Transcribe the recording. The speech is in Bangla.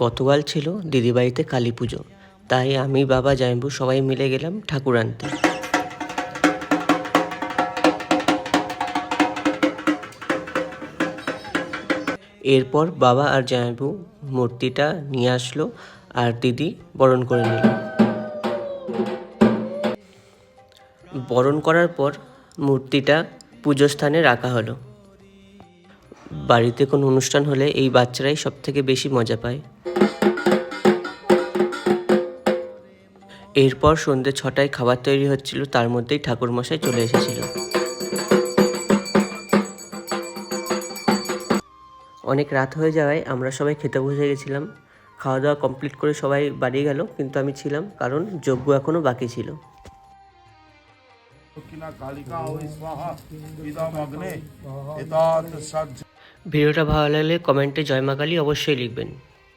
গতকাল ছিল দিদিবাড়িতে কালী পুজো, তাই আমি বাবা জামাইবু সবাই মিলে গেলাম ঠাকুর আনতে। এরপর বাবা আর জামাইবু মূর্তিটা নিয়ে আসলো আর দিদি বরণ করে নিল। বরণ করার পর মূর্তিটা পুজো স্থানে রাখা হলো। বাড়িতে কোনো অনুষ্ঠান হলে এই বাচ্চারাই সব থেকে বেশি মজা পায়। এরপর সন্ধ্যে 6টায় খাবার তৈরি হচ্ছিল, তার মধ্যেই ঠাকুরমশাই চলে এসেছিল। অনেক রাত হয়ে যাওয়ায় আমরা সবাই খেতে বসে গেছিলাম। খাওয়া দাওয়া কমপ্লিট করে সবাই বাড়ি গেল, কিন্তু আমি ছিলাম কারণ যজ্ঞ এখনও বাকি ছিল। ভিডিওটা ভালো লাগলে কমেন্টে জয় মা কালী অবশ্যই লিখবেন।